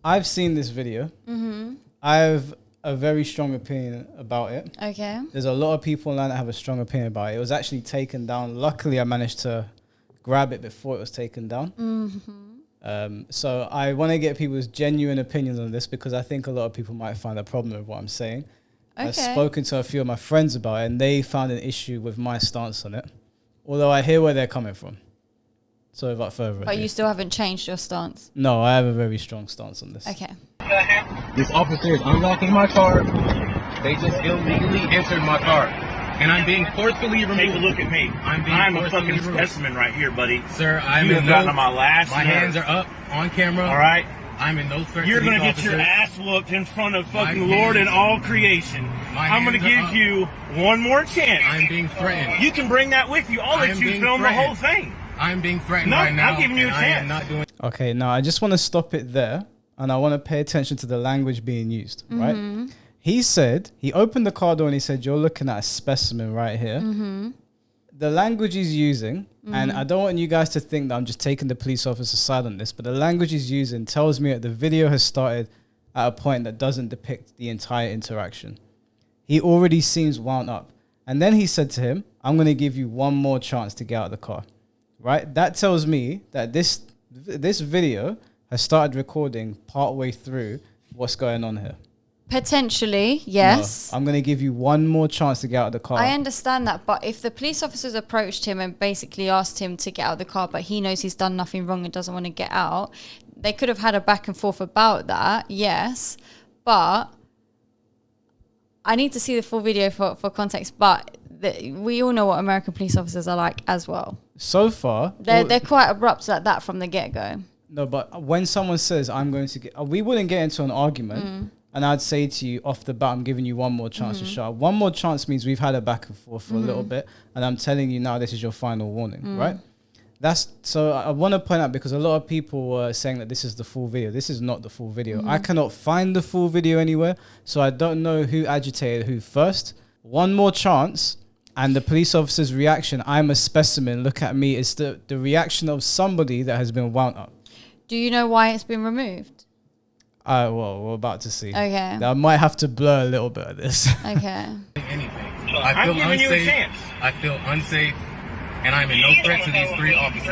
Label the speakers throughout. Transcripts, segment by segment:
Speaker 1: I've seen this video. I have a very strong opinion about it.
Speaker 2: Okay.
Speaker 1: There's a lot of people online that have a strong opinion about it. It was actually taken down. Luckily, I managed to grab it before it was taken down. So I want to get people's genuine opinions on this because I think a lot of people might find a problem with what I'm saying.
Speaker 2: Okay.
Speaker 1: I've spoken to a few of my friends about it and they found an issue with my stance on it. Although I hear where they're coming from. So without further ado.
Speaker 2: But you still haven't changed your stance?
Speaker 1: No, I have a very strong stance on this.
Speaker 2: Okay.
Speaker 3: This officer is unlocking my car. They just illegally entered my car. And I'm being forcefully removed.
Speaker 4: Take a look at me. I'm a fucking specimen right here, buddy.
Speaker 3: Sir, I'm
Speaker 4: you
Speaker 3: in
Speaker 4: have gotten on my last
Speaker 3: My
Speaker 4: nerve.
Speaker 3: hands are up on camera.
Speaker 4: All right?
Speaker 3: I'm in no threat
Speaker 4: You're
Speaker 3: to
Speaker 4: going
Speaker 3: these
Speaker 4: to get your
Speaker 3: officers.
Speaker 4: ass whooped in front of fucking
Speaker 3: My
Speaker 4: Lord and
Speaker 3: hands-
Speaker 4: all creation.
Speaker 3: My
Speaker 4: I'm going to
Speaker 3: hands
Speaker 4: give
Speaker 3: are
Speaker 4: you one more chance.
Speaker 3: I'm being threatened.
Speaker 4: You can bring that with you. I'll
Speaker 3: I
Speaker 4: let
Speaker 3: am
Speaker 4: you
Speaker 3: being
Speaker 4: film the whole
Speaker 3: threatened.
Speaker 4: thing.
Speaker 3: I'm being threatened
Speaker 4: No,
Speaker 3: right now.
Speaker 4: I'm giving you a
Speaker 3: and I am
Speaker 4: chance.
Speaker 3: not doing.
Speaker 1: Okay, now I just want to stop it there and I want to pay attention to the language being used, right? He said, he opened the car door and he said, you're looking at a specimen right here. The language he's using, and I don't want you guys to think that I'm just taking the police officer's side on this, but the language he's using tells me that the video has started at a point that doesn't depict the entire interaction. He already seems wound up. And then he said to him, I'm going to give you one more chance to get out of the car. Right? That tells me that this video has started recording partway through what's going on here.
Speaker 2: Potentially, yes.
Speaker 1: No, I'm going to give you one more chance to get out of the car.
Speaker 2: I understand that, but if the police officers approached him and basically asked him to get out of the car, but he knows he's done nothing wrong and doesn't want to get out, they could have had a back and forth about that, yes. But I need to see the full video for context, but we all know what American police officers are like as well.
Speaker 1: So far...
Speaker 2: They're quite abrupt like that from the get-go.
Speaker 1: No, but when someone says, I'm going to get... we wouldn't get into an argument, and I'd say to you, off the bat, I'm giving you one more chance to shut up. One more chance means we've had a back and forth for a little bit, and I'm telling you now this is your final warning, right? So I want to point out, because a lot of people were saying that this is the full video. This is not the full video. I cannot find the full video anywhere, so I don't know who agitated who first. One more chance... And the police officer's reaction, I'm a specimen, look at me, is the reaction of somebody that has been wound up.
Speaker 2: Do you know why it's been removed?
Speaker 1: Well, we're about to see.
Speaker 2: Okay.
Speaker 1: Now, I might have to blur a little bit of this.
Speaker 2: Okay.
Speaker 3: Anything.
Speaker 4: I'm giving you a chance.
Speaker 3: I feel unsafe, and I'm in no threat to these three officers.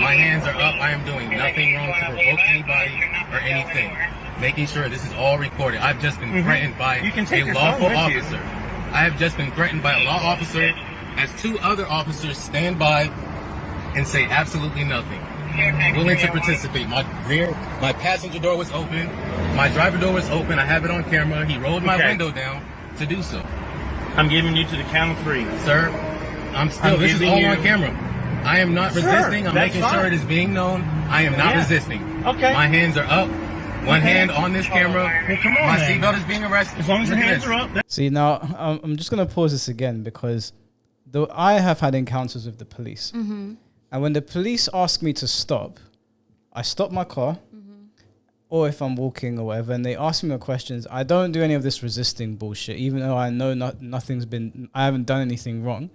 Speaker 3: My hands are up. I am doing nothing wrong to provoke anybody or anything. Making sure this is all recorded. I've just been threatened by
Speaker 4: You can take
Speaker 3: a
Speaker 4: your
Speaker 3: lawful
Speaker 4: phone with you.
Speaker 3: officer. I have just been threatened by a law officer as two other officers stand by and say absolutely nothing. Willing to participate. My passenger door was open. My driver door was open. I have it on camera. He rolled my
Speaker 4: Okay.
Speaker 3: window down to do so.
Speaker 4: I'm giving you to the count of 3.
Speaker 3: Sir, this is
Speaker 4: giving
Speaker 3: all
Speaker 4: you-
Speaker 3: on camera. I am not
Speaker 4: Sure,
Speaker 3: resisting. I'm
Speaker 4: that's
Speaker 3: making sure
Speaker 4: fine.
Speaker 3: it is being known. I am not
Speaker 4: Yeah.
Speaker 3: resisting.
Speaker 4: Okay.
Speaker 3: My hands are up. One
Speaker 4: Okay.
Speaker 3: hand on this camera.
Speaker 4: Well, come on,
Speaker 3: My
Speaker 4: then.
Speaker 3: seatbelt is being arrested.
Speaker 4: As long as your
Speaker 3: Look at
Speaker 4: hands
Speaker 3: this.
Speaker 4: are up.
Speaker 1: See, now, I'm just going to pause this again because I have had encounters with the police. And when the police ask me to stop, I stop my car, or if I'm walking or whatever, and they ask me the questions, I don't do any of this resisting bullshit, even though I know I haven't done anything wrong.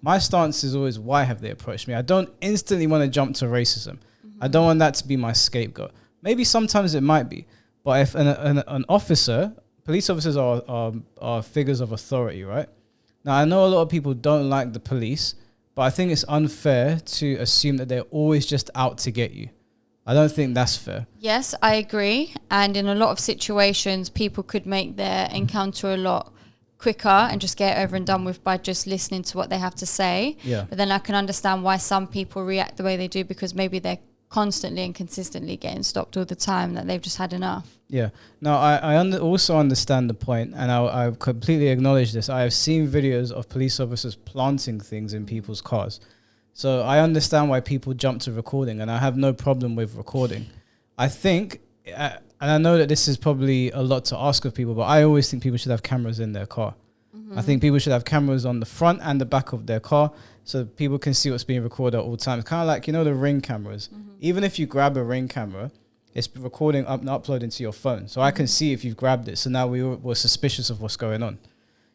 Speaker 1: My stance is always, why have they approached me? I don't instantly want to jump to racism. I don't want that to be my scapegoat. Maybe sometimes it might be, but if an officer, police officers are figures of authority, right? Now, I know a lot of people don't like the police, but I think it's unfair to assume that they're always just out to get you. I don't think that's fair.
Speaker 2: Yes, I agree. And in a lot of situations, people could make their encounter a lot quicker and just get it over and done with by just listening to what they have to say.
Speaker 1: Yeah.
Speaker 2: But then I can understand why some people react the way they do, because maybe they're constantly and consistently getting stopped all the time, that they've just had enough.
Speaker 1: Yeah. Now, I also understand the point, and I completely acknowledge this. I have seen videos of police officers planting things in people's cars. So I understand why people jump to recording, and I have no problem with recording. I think, and I know that this is probably a lot to ask of people, but I always think people should have cameras in their car. I think people should have cameras on the front and the back of their car so people can see what's being recorded at all times. Kind of like, the Ring cameras. Even if you grab a Ring camera, it's recording up and uploading to your phone. So I can see if you've grabbed it. So now we're suspicious of what's going on.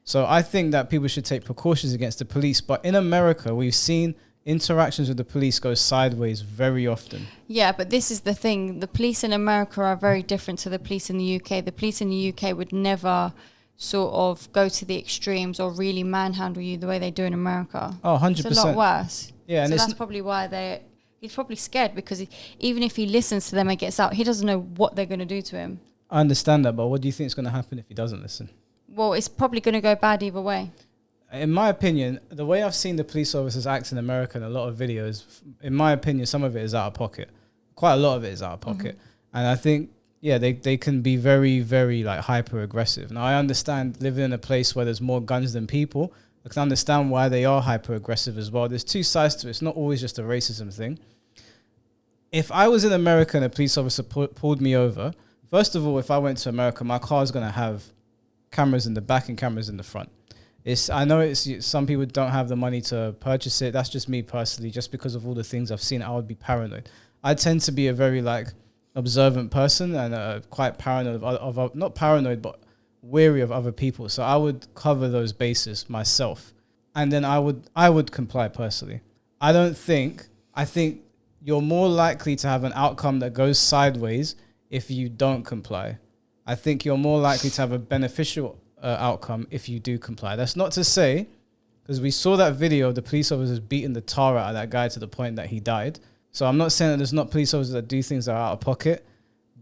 Speaker 1: So I think that people should take precautions against the police. But in America, we've seen interactions with the police go sideways very often.
Speaker 2: Yeah, but this is the thing. The police in America are very different to the police in the UK. The police in the UK would never sort of go to the extremes or really manhandle you the way they do in America.
Speaker 1: Oh, 100%.
Speaker 2: It's a lot worse.
Speaker 1: Yeah, and
Speaker 2: so that's probably why he's probably scared, because even if he listens to them and gets out, he doesn't know what they're going to do to him.
Speaker 1: I understand that, but what do you think is going to happen if he doesn't listen?
Speaker 2: Well, it's probably going to go bad either way.
Speaker 1: In my opinion, the way I've seen the police officers act in America in a lot of videos, in my opinion, some of it is out of pocket. Quite a lot of it is out of pocket. And I think, yeah, they can be very, very like hyper aggressive. Now, I understand living in a place where there's more guns than people. I can understand why they are hyper aggressive as well. There's two sides to it. It's not always just a racism thing. If I was in America and a police officer pulled me over, first of all, if I went to America, my car is going to have cameras in the back and cameras in the front. I know some people don't have the money to purchase it. That's just me personally. Just because of all the things I've seen, I would be paranoid. I tend to be a very observant person and quite paranoid of not paranoid, but wary of other people. So I would cover those bases myself, and then I would comply personally. I think you're more likely to have an outcome that goes sideways if you don't comply. I think you're more likely to have a beneficial outcome if you do comply. That's not to say, because we saw that video of the police officers beating the tar out of that guy to the point that he died. So I'm not saying that there's not police officers that do things that are out of pocket.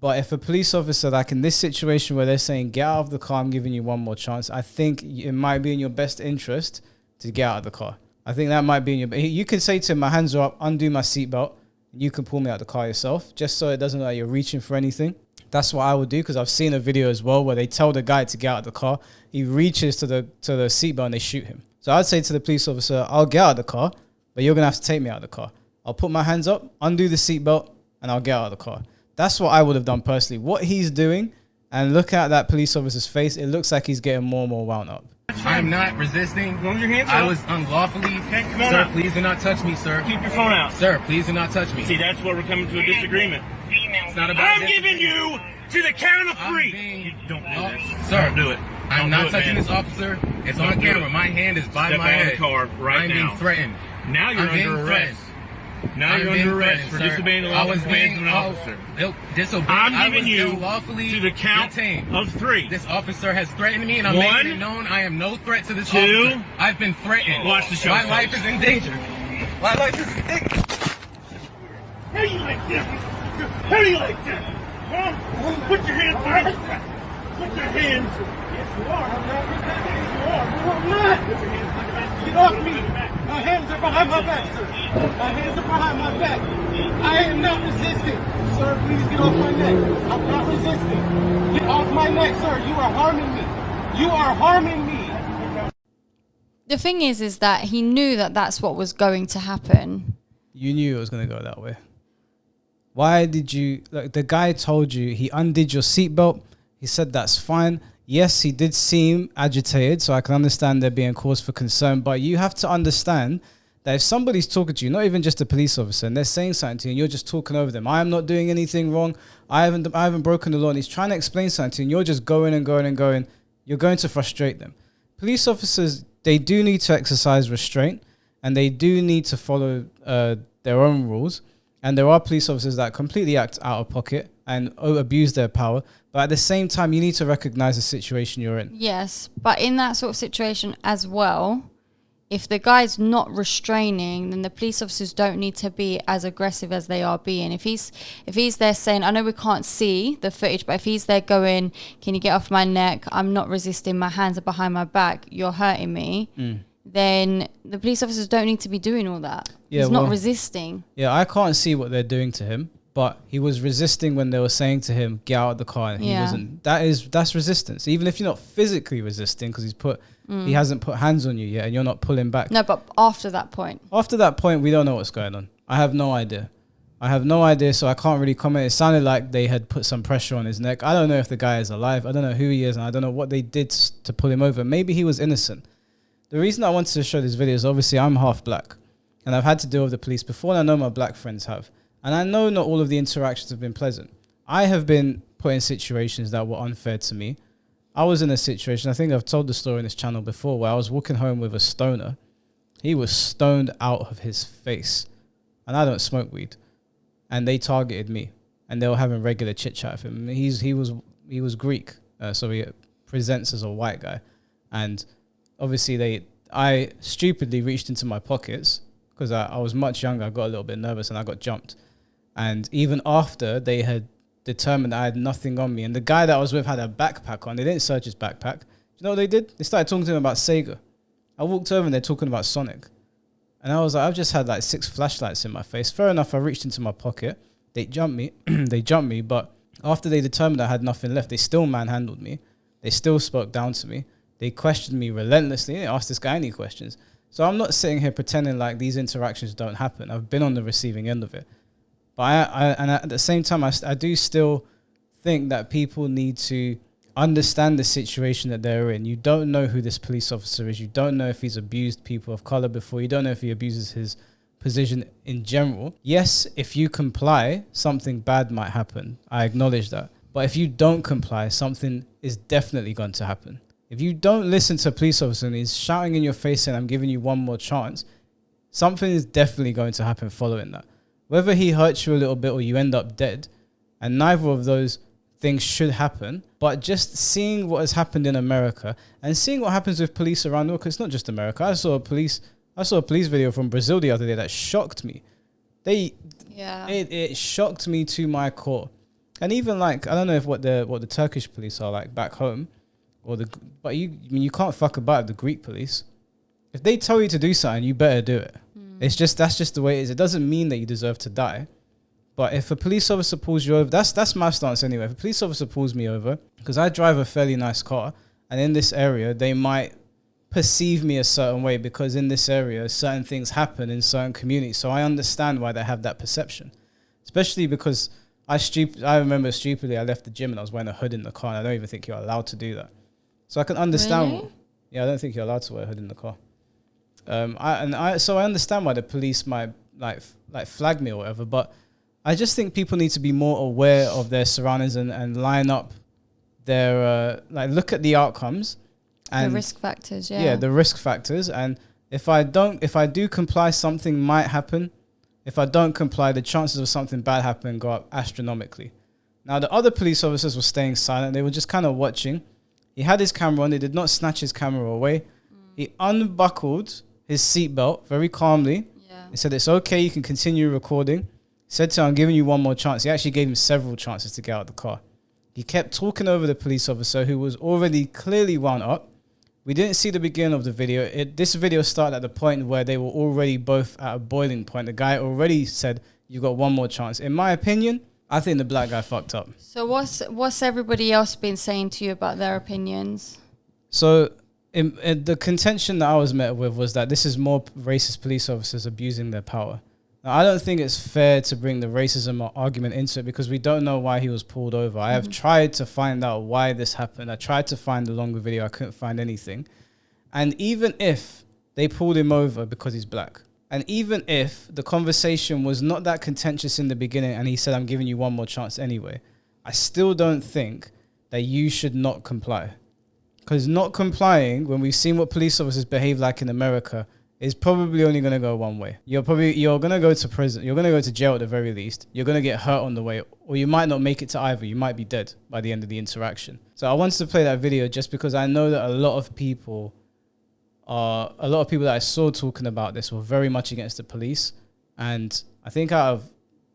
Speaker 1: But if a police officer, like in this situation where they're saying, get out of the car, I'm giving you one more chance, I think it might be in your best interest to get out of the car. I think that might be in your... You can say to him, my hands are up, undo my seatbelt, and you can pull me out of the car yourself, just so it doesn't look like you're reaching for anything. That's what I would do, because I've seen a video as well where they tell the guy to get out of the car. He reaches to the seatbelt and they shoot him. So I'd say to the police officer, I'll get out of the car, but you're going to have to take me out of the car. I'll put my hands up, undo the seatbelt, and I'll get out of the car. That's what I would have done personally. What he's doing, and look at that police officer's face, it looks like he's getting more and more wound up.
Speaker 3: I'm not resisting.
Speaker 4: Go with your hands
Speaker 3: I
Speaker 4: up.
Speaker 3: was unlawfully.
Speaker 4: Okay, come on
Speaker 3: Sir,
Speaker 4: out.
Speaker 3: please do not touch me, sir.
Speaker 4: Keep your phone out.
Speaker 3: Sir, please do not touch me.
Speaker 4: See, that's where we're coming to a disagreement.
Speaker 3: It's not about
Speaker 4: I'm
Speaker 3: this.
Speaker 4: giving you to the count of
Speaker 3: I'm
Speaker 4: 3.
Speaker 3: being-
Speaker 4: You don't do this.
Speaker 3: Sir,
Speaker 4: Don't do it.
Speaker 3: I'm
Speaker 4: Don't
Speaker 3: not
Speaker 4: do it,
Speaker 3: touching
Speaker 4: man.
Speaker 3: this officer. It's
Speaker 4: Don't
Speaker 3: on
Speaker 4: do
Speaker 3: camera.
Speaker 4: it.
Speaker 3: My hand is by
Speaker 4: Step
Speaker 3: my
Speaker 4: out of
Speaker 3: head.
Speaker 4: the car right
Speaker 3: I'm
Speaker 4: now.
Speaker 3: being threatened.
Speaker 4: Now you're
Speaker 3: I'm being
Speaker 4: under arrest. Now
Speaker 3: I'm
Speaker 4: you're
Speaker 3: being
Speaker 4: under arrest
Speaker 3: threatened,
Speaker 4: for
Speaker 3: sir.
Speaker 4: disobeying the
Speaker 3: I
Speaker 4: law
Speaker 3: was
Speaker 4: of commands of
Speaker 3: being
Speaker 4: an officer.
Speaker 3: disobeying.
Speaker 4: I'm
Speaker 3: I
Speaker 4: giving
Speaker 3: was
Speaker 4: you
Speaker 3: unlawfully
Speaker 4: to the count
Speaker 3: detained.
Speaker 4: of 3.
Speaker 3: This officer has threatened me, and I'm
Speaker 4: 1,
Speaker 3: making it known I am no threat to this
Speaker 4: 2.
Speaker 3: officer. I've been threatened.
Speaker 4: Watch the show,
Speaker 3: My
Speaker 4: folks.
Speaker 3: life is in danger. My life is in danger.
Speaker 4: How do you like that? How do you like that? Huh? Put your hands up. Put your hands. Yes, you are. I'm not resisting. You are. No, I'm not. Put your hands behind your back. Get off me. My hands are behind my back, sir. My hands are behind my back. I am not resisting. Sir, please get off my neck. I'm not resisting. Get off my neck, sir. You are harming me. You are harming me.
Speaker 2: The thing is that he knew that that's what was going to happen.
Speaker 1: You knew it was going to go that way. Why did you... Like, the guy told you, he undid your seatbelt. He said that's fine. Yes, he did seem agitated, so I can understand there being cause for concern. But you have to understand that if somebody's talking to you, not even just a police officer, and they're saying something to you and you're just talking over them, I am not doing anything wrong. I haven't broken the law. And he's trying to explain something to you and you're just going and going and going. You're going to frustrate them. Police officers, they do need to exercise restraint and they do need to follow their own rules. And there are police officers that completely act out of pocket and abuse their power. But at the same time, you need to recognize the situation you're in.
Speaker 2: Yes, but in that sort of situation as well, if the guy's not restraining, then the police officers don't need to be as aggressive as they are being. If he's there saying, I know we can't see the footage, but if he's there going, can you get off my neck? I'm not resisting. My hands are behind my back. You're hurting me. Then the police officers don't need to be doing all that.
Speaker 1: Yeah,
Speaker 2: he's not resisting.
Speaker 1: Yeah, I can't see what they're doing to him, but he was resisting when they were saying to him, get out of the car, and he wasn't. That's resistance. Even if you're not physically resisting, because he hasn't put hands on you yet and you're not pulling back.
Speaker 2: No, but after that point.
Speaker 1: After that point, we don't know what's going on. I have no idea. So I can't really comment. It sounded like they had put some pressure on his neck. I don't know if the guy is alive. I don't know who he is, and I don't know what they did to pull him over. Maybe he was innocent. The reason I wanted to show this video is obviously I'm half black and I've had to deal with the police before, and I know my black friends have. And I know not all of the interactions have been pleasant. I have been put in situations that were unfair to me. I was in a situation, I think I've told the story in this channel before, where I was walking home with a stoner He was stoned out of his face. And I don't smoke weed. And they targeted me. And they were having regular chit chat with him. He was Greek. So he presents as a white guy. And obviously I stupidly reached into my pockets because I was much younger. I got a little bit nervous and I got jumped. And even after they had determined I had nothing on me, and the guy that I was with had a backpack on, they didn't search his backpack. Do you know what they did? They started talking to him about Sega. I walked over and they're talking about Sonic. And I was like, I've just had like 6 flashlights in my face. Fair enough, I reached into my pocket. They jumped me, but after they determined I had nothing left, they still manhandled me. They still spoke down to me. They questioned me relentlessly. They didn't ask this guy any questions. So I'm not sitting here pretending like these interactions don't happen. I've been on the receiving end of it. But and at the same time, I do still think that people need to understand the situation that they're in. You don't know who this police officer is. You don't know if he's abused people of color before. You don't know if he abuses his position in general. Yes, if you comply, something bad might happen. I acknowledge that. But if you don't comply, something is definitely going to happen. If you don't listen to a police officer and he's shouting in your face saying, I'm giving you one more chance, something is definitely going to happen following that. Whether he hurts you a little bit or you end up dead, and neither of those things should happen, but just seeing what has happened in America and seeing what happens with police around the world, because it's not just America. I saw a police video from Brazil the other day that shocked me. It shocked me to my core. And even like, I don't know if what the Turkish police are like back home, but you can't fuck about the Greek police. If they tell you to do something, you better do it. That's just the way it is. It doesn't mean that you deserve to die. But if a police officer pulls you over, that's my stance anyway. If a police officer pulls me over, because I drive a fairly nice car, and in this area, they might perceive me a certain way because in this area, certain things happen in certain communities. So I understand why they have that perception. Especially because I remember stupidly, I left the gym and I was wearing a hood in the car, and I don't even think you're allowed to do that. So I can understand.
Speaker 2: Really?
Speaker 1: Yeah, I don't think you're allowed to wear a hood in the car. So I understand why the police might like flag me or whatever, but I just think people need to be more aware of their surroundings and line up their look at the outcomes and
Speaker 2: the risk factors.
Speaker 1: Yeah, the risk factors. And if I do comply, something might happen. If I don't comply, the chances of something bad happening go up astronomically. Now the other police officers were staying silent. They were just kind of watching. He had his camera on. They did not snatch his camera away. He unbuckled his seatbelt very calmly. Yeah. He said, it's okay, you can continue recording. He said to him, I'm giving you one more chance. He actually gave him several chances to get out of the car. He kept talking over the police officer who was already clearly wound up. We didn't see the beginning of the video. This video started at the point where they were already both at a boiling point. The guy already said, you've got one more chance. In my opinion, I think the black guy fucked up.
Speaker 2: So what's everybody else been saying to you about their opinions?
Speaker 1: So in the contention that I was met with was that this is more racist police officers abusing their power. Now, I don't think it's fair to bring the racism argument into it because we don't know why he was pulled over. I have tried to find out why this happened. I tried to find a longer video. I couldn't find anything. And even if they pulled him over because he's black, and even if the conversation was not that contentious in the beginning and he said, I'm giving you one more chance anyway, I still don't think that you should not comply. Because not complying, when we've seen what police officers behave like in America, is probably only going to go one way. You're going to go to prison. You're going to go to jail at the very least. You're going to get hurt on the way, or you might not make it to either. You might be dead by the end of the interaction. So I wanted to play that video just because I know that a lot of people that I saw talking about this were very much against the police. And I think out of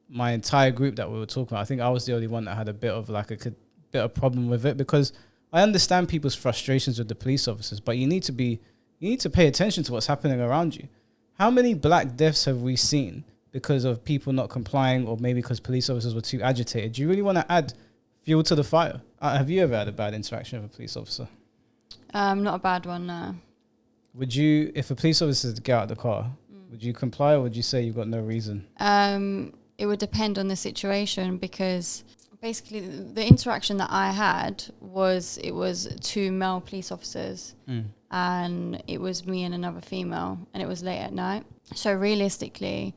Speaker 1: my entire group that we were talking about, I think I was the only one that had a bit of problem with it because I understand people's frustrations with the police officers, but you need to pay attention to what's happening around you. How many black deaths have we seen because of people not complying or maybe because police officers were too agitated? Do you really want to add fuel to the fire? Have you ever had a bad interaction with a police officer?
Speaker 2: Not a bad one, no.
Speaker 1: Would you, if a police officer to get out of the car, would you comply or would you say you've got no reason?
Speaker 2: It would depend on the situation because basically the interaction that I had was 2 male police officers and it was me and another female and it was late at night. So realistically,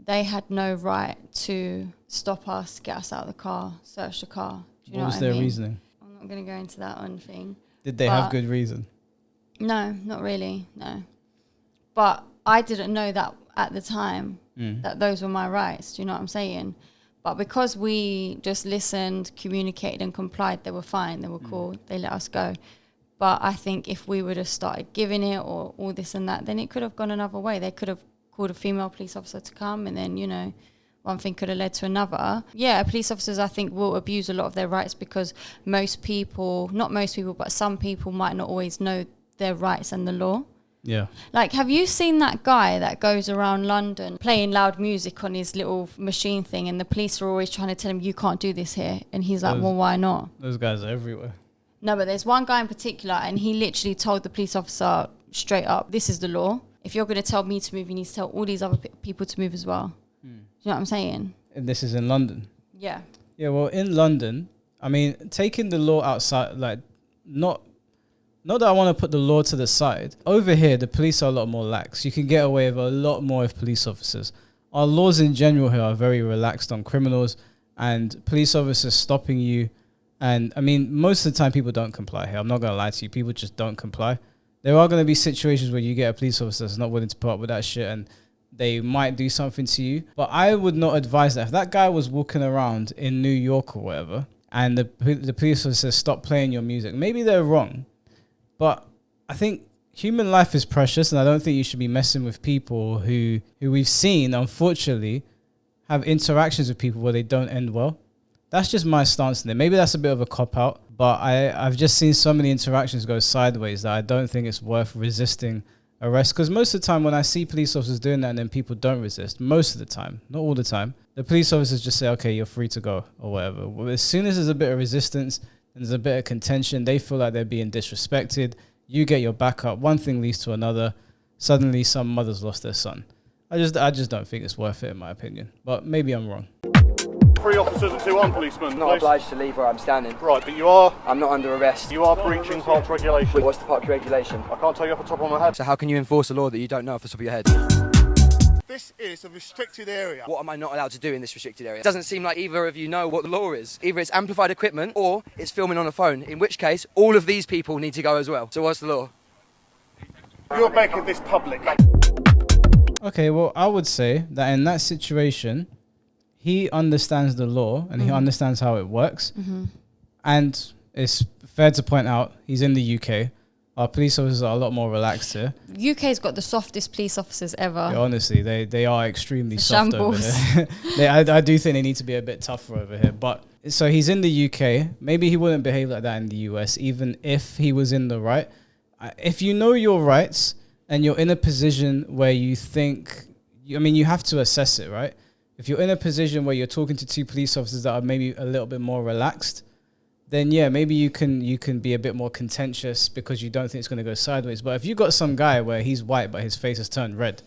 Speaker 2: they had no right to stop us, get us out of the car, search the car. Do you know what I mean?
Speaker 1: What was their reasoning?
Speaker 2: I'm not going to go into that one thing.
Speaker 1: Did they have good reason?
Speaker 2: No, not really, no. But I didn't know that at the time, that those were my rights. Do you know what I'm saying? But because we just listened, communicated and complied, they were fine, they were cool, they let us go. But I think if we would have started giving it or all this and that, then it could have gone another way. They could have called a female police officer to come, and then, you know, one thing could have led to another. Yeah, police officers, I think, will abuse a lot of their rights because most people, not most people, but some people might not always know their rights and the law.
Speaker 1: Yeah.
Speaker 2: Like, have you seen that guy that goes around London playing loud music on his little machine thing, and the police are always trying to tell him, you can't do this here? And he's like, well, why not?
Speaker 1: Those guys are everywhere.
Speaker 2: No, but there's one guy in particular, and he literally told the police officer straight up, this is the law. If you're going to tell me to move, you need to tell all these other people to move as well. Do you know what I'm saying?
Speaker 1: And this is in London.
Speaker 2: Yeah.
Speaker 1: Yeah, well, in London, I mean, taking the law outside, like, not that I want to put the law to the side. Over here, the police are a lot more lax. You can get away with a lot more with police officers. Our laws in general here are very relaxed on criminals and police officers stopping you. And, I mean, most of the time people don't comply here. I'm not going to lie to you. People just don't comply. There are going to be situations where you get a police officer that's not willing to put up with that shit and they might do something to you. But I would not advise that. If that guy was walking around in New York or whatever and the police officer says, stop playing your music, maybe they're wrong. But I think human life is precious, and I don't think you should be messing with people who we've seen, unfortunately, have interactions with people where they don't end well. That's just my stance in it. Maybe that's a bit of a cop-out, but I've just seen so many interactions go sideways that I don't think it's worth resisting arrest. Because most of the time when I see police officers doing that and then people don't resist, most of the time, not all the time, the police officers just say, okay, you're free to go or whatever. Well, as soon as there's a bit of resistance, and there's a bit of contention, they feel like they're being disrespected. You get your back up. One thing leads to another. Suddenly, some mother's lost their son. I just don't think it's worth it, in my opinion. But maybe I'm wrong.
Speaker 4: 3 officers and 2 armed policemen.
Speaker 5: Not obliged to leave where I'm standing.
Speaker 4: Right, but you are...
Speaker 5: I'm not under arrest.
Speaker 4: You are breaching park regulation.
Speaker 5: What's the park regulation?
Speaker 4: I can't tell you off the top of my head.
Speaker 5: So how can you enforce a law that you don't know off the top of your head?
Speaker 4: This is a restricted area.
Speaker 5: What am I not allowed to do in this restricted area? It doesn't seem like either of you know what the law is. Either it's amplified equipment or it's filming on a phone, in which case all of these people need to go as well. So what's the law?
Speaker 4: You're making this public.
Speaker 1: Okay, well, I would say that in that situation, he understands the law and he understands how it works. And it's fair to point out, he's in the UK. Our police officers are a lot more relaxed here.
Speaker 2: UK's got the softest police officers ever.
Speaker 1: Yeah, honestly, they are extremely soft
Speaker 2: shambles.
Speaker 1: over here. I do think they need to be a bit tougher over here. But so he's in the UK. Maybe he wouldn't behave like that in the US, even if he was in the right. If you know your rights and you're in a position where you think, I mean, you have to assess it, right? If you're in a position where you're talking to 2 police officers that are maybe a little bit more relaxed, then yeah, maybe you can be a bit more contentious because you don't think it's going to go sideways. But if you got some guy where he's white but his face has turned red,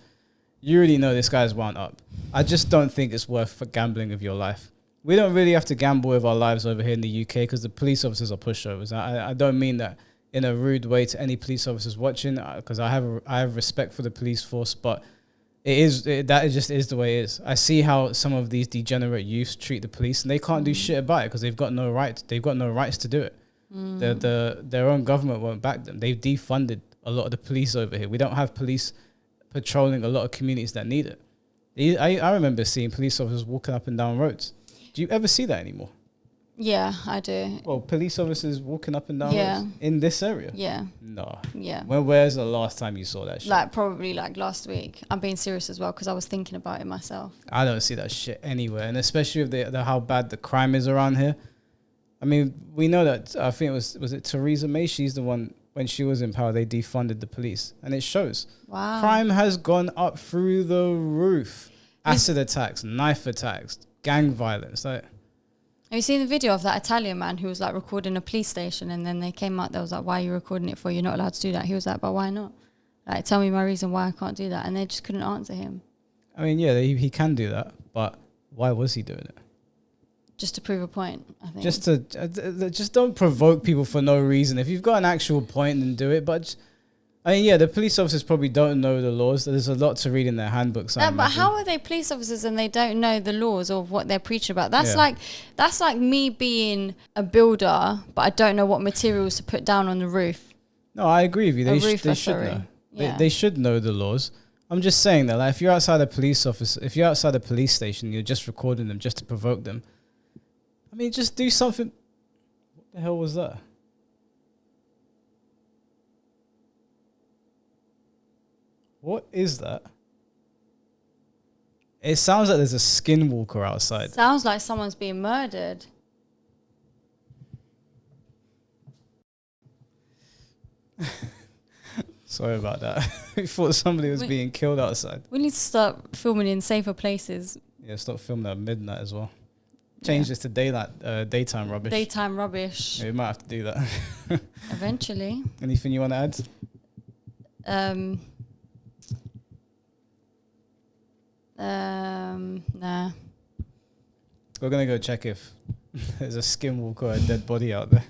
Speaker 1: you really know this guy's wound up. I just don't think it's worth gambling with your life. We don't really have to gamble with our lives over here in the UK because the police officers are pushovers. I don't mean that in a rude way to any police officers watching, because I have respect for the police force, but that just is the way it is. I see how some of these degenerate youths treat the police, and they can't do shit about it because they've got no rights. They've got no rights to do it. Their own government won't back them. They've defunded a lot of the police over here. We don't have police patrolling a lot of communities that need it. I remember seeing police officers walking up and down roads. Do you ever see that anymore?
Speaker 2: Yeah, I do.
Speaker 1: Well, police officers walking up and down roads in this area?
Speaker 2: Yeah.
Speaker 1: No.
Speaker 2: Yeah.
Speaker 1: Where's the last time you saw that shit?
Speaker 2: Like, probably like last week. I'm being serious as well because I was thinking about it myself.
Speaker 1: I don't see that shit anywhere. And especially with how bad the crime is around here. I mean, we know that, I think was it Theresa May? She's the one, when she was in power, they defunded the police. And it shows.
Speaker 2: Wow.
Speaker 1: Crime has gone up through the roof. Acid attacks, knife attacks, gang violence. Like,
Speaker 2: have you seen the video of that Italian man who was like recording a police station, and then they came out, they was like, why are you recording it for? You're not allowed to do that. He was like, but why not? Like, tell me my reason why I can't do that. And they just couldn't answer him.
Speaker 1: I mean, yeah, he can do that, but why was he doing it?
Speaker 2: Just to prove a point, I think.
Speaker 1: Just don't provoke people for no reason. If you've got an actual point, then do it. But I mean, yeah, the police officers probably don't know the laws. There's a lot to read in their handbooks.
Speaker 2: No, but how are they police officers and they don't know the laws or what they're preaching about? That's like me being a builder, but I don't know what materials to put down on the roof.
Speaker 1: No, I agree with you. They should know.
Speaker 2: Yeah.
Speaker 1: They should know the laws. I'm just saying that, like, if you're outside a police office, if you're outside a police station, you're just recording them just to provoke them. I mean, just do something. What the hell was that? What is that? It sounds like there's a skinwalker outside.
Speaker 2: Sounds like someone's being murdered.
Speaker 1: Sorry about that. I thought somebody was being killed outside.
Speaker 2: We need to start filming in safer places.
Speaker 1: Yeah, stop filming at midnight as well. Change this to daytime rubbish.
Speaker 2: Daytime rubbish.
Speaker 1: Yeah, we might have to do that.
Speaker 2: Eventually.
Speaker 1: Anything you want to add?
Speaker 2: Nah.
Speaker 1: We're going to go check if there's a skinwalker or a dead body out there.